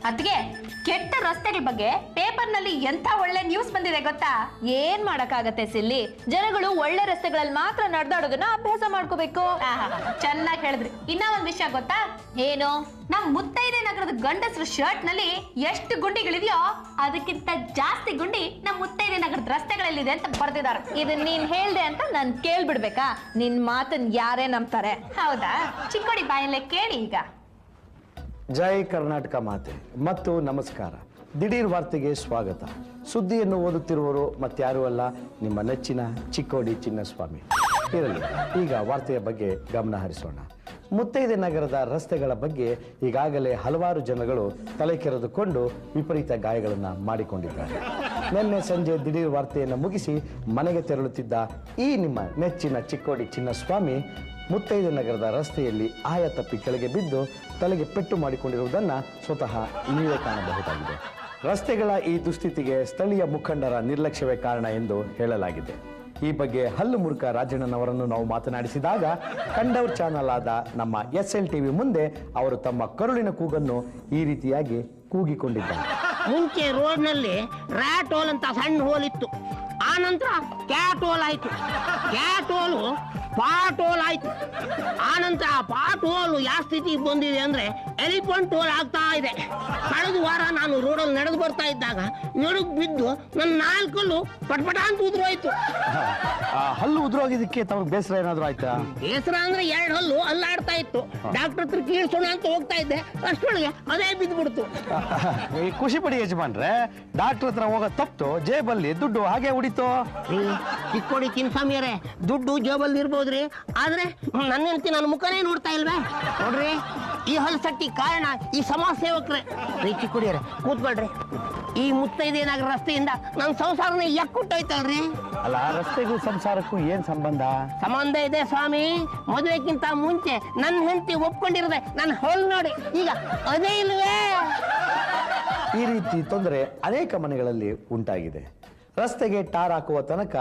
ಅದ್ಗೆ ಕೆಟ್ಟ ರಸ್ತೆಗಳ ಬಗ್ಗೆ ಪೇಪರ್ ನಲ್ಲಿ ಎಂತ ಒಳ್ಳೆ ನ್ಯೂಸ್ ಬಂದಿದೆ ಗೊತ್ತಾ? ಏನ್ ಮಾಡಕ್ಕಾಗತ್ತೆ ಸಿಲ್ಲಿ, ಜನಗಳು ಒಳ್ಳೆ ರಸ್ತೆಗಳಲ್ಲಿ ಮಾತ್ರ ನಡೆದಾಡೋದನ್ನ ಅಭ್ಯಾಸ ಮಾಡ್ಕೋಬೇಕು. ಚೆನ್ನಾಗಿ ಹೇಳಿದ್ರಿ. ಇನ್ನ ಒಂದ್ ವಿಷಯ ಗೊತ್ತಾ? ಏನು? ನಮ್ ಮುತ್ತೈದೆ ನಗರದ ಗಂಡಸರ ಶರ್ಟ್ ನಲ್ಲಿ ಎಷ್ಟು ಗುಂಡಿಗಳಿದೆಯೋ ಅದಕ್ಕಿಂತ ಜಾಸ್ತಿ ಗುಂಡಿ ನಮ್ ಮುತ್ತೈದೆ ನಗರದ ರಸ್ತೆಗಳಲ್ಲಿದೆ ಅಂತ ಬರ್ದಿದ್ದಾರೆ. ಇದನ್ ನೀನ್ ಹೇಳ್ದೆ ಅಂತ ನಾನ್ ಕೇಳ್ಬಿಡ್ಬೇಕಾ? ನಿನ್ ಮಾತನ್ ಯಾರೇ ನಂಬ್ತಾರೆ? ಹೌದಾ? ಚಿಕ್ಕೋಡಿ ಬಾಯಲ್ಲೇ ಕೇಳಿ ಈಗ. ಜೈ ಕರ್ನಾಟಕ ಮಾತೆ ಮತ್ತು ನಮಸ್ಕಾರ. ದಿಢೀರ್ ವಾರ್ತೆಗೆ ಸ್ವಾಗತ. ಸುದ್ದಿಯನ್ನು ಓದುತ್ತಿರುವವರು ಮತ್ತಾರೂ ಅಲ್ಲ, ನಿಮ್ಮ ನೆಚ್ಚಿನ ಚಿಕ್ಕೋಡಿ ಚಿನ್ನಸ್ವಾಮಿ. ಇರಲಿ, ಈಗ ವಾರ್ತೆಯ ಬಗ್ಗೆ ಗಮನ ಹರಿಸೋಣ. ಮುತ್ತೈದೆ ನಗರದ ರಸ್ತೆಗಳ ಬಗ್ಗೆ ಈಗಾಗಲೇ ಹಲವಾರು ಜನಗಳು ತಲೆ ಕೆರೆದುಕೊಂಡು ವಿಪರೀತ ಗಾಯಗಳನ್ನು ಮಾಡಿಕೊಂಡಿದ್ದಾರೆ. ನಿನ್ನೆ ಸಂಜೆ ದಿಢೀರ್ ವಾರ್ತೆಯನ್ನು ಮುಗಿಸಿ ಮನೆಗೆ ತೆರಳುತ್ತಿದ್ದ ಈ ನಿಮ್ಮ ನೆಚ್ಚಿನ ಚಿಕ್ಕೋಡಿ ಚಿನ್ನಸ್ವಾಮಿ ಮುತ್ತೈದೆ ನಗರದ ರಸ್ತೆಯಲ್ಲಿ ಆಯ ತಪ್ಪಿ ಕೆಳಗೆ ಬಿದ್ದು ತಲೆಗೆ ಪೆಟ್ಟು ಮಾಡಿಕೊಂಡಿರುವುದನ್ನು ಸ್ವತಃ ನೀವೇ ಕಾಣಬಹುದಾಗಿದೆ. ರಸ್ತೆಗಳ ಈ ದುಸ್ಥಿತಿಗೆ ಸ್ಥಳೀಯ ಮುಖಂಡರ ನಿರ್ಲಕ್ಷ್ಯವೇ ಕಾರಣ ಎಂದು ಹೇಳಲಾಗಿದೆ. ಈ ಬಗ್ಗೆ ಹಲ್ಲು ಮುರುಕ ರಾಜಣ್ಣನವರನ್ನು ನಾವು ಮಾತನಾಡಿಸಿದಾಗ ಕಂಡವ್ರ ಚಾನಲ್ ಆದ ನಮ್ಮ SLTV ಮುಂದೆ ಅವರು ತಮ್ಮ ಕರುಳಿನ ಕೂಗನ್ನು ಈ ರೀತಿಯಾಗಿ ಕೂಗಿಕೊಂಡಿದ್ದಾರೆ. ಮುಂಚೆ ರೋಡ್ನಲ್ಲಿ ರ್ಯಾಟ್ ಹೋಲ್ ಅಂತ ಸಣ್ಣ ಹೋಲ್ ಇತ್ತು, ಆ ನಂತರ ಕ್ಯಾಟ್ ಹೋಲ್ ಆಯ್ತು, ಕ್ಯಾಟ್ ಹೋಲು ಪಾಟ್ ಹೋಲ್ ಆಯ್ತು, ಆ ನಂತರ ಪಾಟ್ ಹೋಲ್ ಯಾವ ಸ್ಥಿತಿಗೆ ಬಂದಿದೆ ಅಂದ್ರೆ ಎಲಿಫೆಂಟ್ ಹೋಲ್ ಆಗ್ತಾ ಇದೆ. ಕಳೆದ ವಾರ ನಾನು ರೋಡಲ್ಲಿ ನಡೆದು ಬರ್ತಾ ಇದ್ದಾಗ ನಡುಗ್ ಬಿದ್ದು ನನ್ನ 4 ಹಲ್ಲು ಪಟ್ಪಟ ಅಂತ ಉದ್ರೋಯ್ತು. ಹಲ್ಲು ಉದ್ರೋಗಿದ್ದಕ್ಕೆ ತಮಗೆ ಬೇಸರ ಏನಾದ್ರು ಆಯ್ತಾ? ಬೇಸರ ಅಂದ್ರೆ 2 ಹಲ್ಲು ಅಲ್ಲಾಡ್ತಾ ಇತ್ತು. ಡಾಕ್ಟರ್ ಹತ್ರ ಕೀಳ್ಸೋಣ ಅಂತ ಹೋಗ್ತಾ ಇದ್ದೆ, ಅಷ್ಟೊಳಗೆ ಅದೇ ಬಿದ್ದುಬಿಡ್ತು. ಖುಷಿ ಪಡಿ ಯಜಮಾನ್ರೆ, ಡಾಕ್ಟರ್ ಹತ್ರ ಹೋಗೋ ತಪ್ಪು ಜೇಬಲ್ಲಿ ದುಡ್ಡು ಹಾಗೆ ಉಡಿತು. ಚಿಕ್ಕೋಡಿ ಚಿನ್ನಸ್ವಾಮಿಯರೇ, ದುಡ್ಡು ಜೇಬಲ್ಲಿ ಇರ್ಬೋದ್ರಿ, ಆದ್ರೆ ನನ್ನ ಹೆಂಡತಿ ನನ್ನ ಮುಖನೇ ನೋಡ್ತಾ ಇಲ್ವೇ? ನೋಡ್ರಿ, ಈ ಹಲಸಟ್ಟಿ ಕಾರಣ ಈ ಸಮಾಜ ಸೇವಕರೇ. ಚಿಕ್ಕೋಡಿಯರೇ ಕೂತ್ಕೊಳ್ರಿ. ಈ ಮುತ್ತೈದೆ ನಗರ ರಸ್ತೆಯಿಂದ ನನ್ನ ಸಂಸಾರನೇ ಎಕ್ಕುಟ್ಟೋಯ್ತಲ್ರಿ. ಅಲ್ಲ, ರಸ್ತೆಗೂ ಸಂಸಾರಕ್ಕೂ ಏನ್ ಸಂಬಂಧ? ಸಂಬಂಧ ಇದೆ ಸ್ವಾಮಿ. ಮದುವೆಗಿಂತ ಮುಂಚೆ ನನ್ನ ಹೆಂಡತಿ ಒಪ್ಕೊಂಡಿರದೆ ನನ್ನ ಹೊಲ್ ನೋಡಿ, ಈಗ ಅದೇ ಇಲ್ವೇ? ಈ ರೀತಿ ತೊಂದರೆ ಅನೇಕ ಮನೆಗಳಲ್ಲಿ ಉಂಟಾಗಿದೆ. ರಸ್ತೆಗೆ ಟಾರ್ ಹಾಕುವ ತನಕ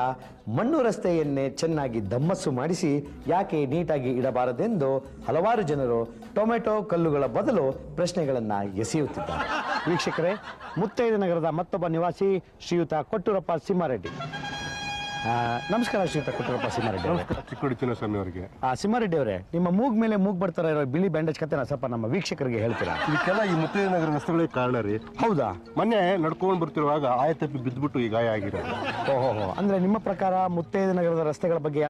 ಮಣ್ಣು ರಸ್ತೆಯನ್ನೇ ಚೆನ್ನಾಗಿ ದಮ್ಮಸ್ಸು ಮಾಡಿಸಿ ಯಾಕೆ ನೀಟಾಗಿ ಇಡಬಾರದೆಂದು ಹಲವಾರು ಜನರು ಟೊಮೆಟೊ ಕಲ್ಲುಗಳ ಬದಲು ಪ್ರಶ್ನೆಗಳನ್ನು ಎಸೆಯುತ್ತಿದ್ದಾರೆ. ವೀಕ್ಷಕರೇ, ಮುತ್ತೈದೆ ನಗರದ ಮತ್ತೊಬ್ಬ ನಿವಾಸಿ ಶ್ರೀಯುತ ಕೊಟ್ಟೂರಪ್ಪ ಸಿಂಹಾರೆಡ್ಡಿ. ನಮಸ್ಕಾರ ಶ್ರೀಯುತ ಕೊಟ್ಟೂರಪ್ಪ ಸಿಂಹಾರೆಡ್ಡಿ. ಚಿಕ್ಕೋಡಿ ಚಿನ್ನಸ್ವಾಮಿ ಅವರಿಗೆ. ಸಿಂಹಾರೆಡ್ಡಿ ಅವರೇ, ನಿಮ್ಮ ಮೂಗ್ ಮೇಲೆ ಮೂಗ್ ಬರ್ತಾರ ಇರೋ ಬಿಳಿ ಬ್ಯಾಂಡೇಜ್ ಕತೆ ಸ್ವಲ್ಪ ನಮ್ಮ ವೀಕ್ಷಕರಿಗೆ ಹೇಳ್ತೀರಾ? ಇದಕ್ಕೆಲ್ಲ ಈ ಮುತ್ತೈದೆ ನಗರ ರಸ್ತೆಗಳಿಗೆ ಕಾರಣ ರೀ. ಹೌದಾ? ಮೊನ್ನೆ ನಡ್ಕೊಂಡು ಬರ್ತಿರುವಾಗ ಆಯ ತಪ್ಪಿ ಬಿದ್ದುಬಿಟ್ಟು ಈ ಗಾಯ ಆಗಿರೋದು. ಓಹೋ, ಅಂದ್ರೆ ನಿಮ್ಮ ಪ್ರಕಾರ ಮುತ್ತೈದೆ ನಗರದ ರಸ್ತೆಗಳ ಬಗ್ಗೆ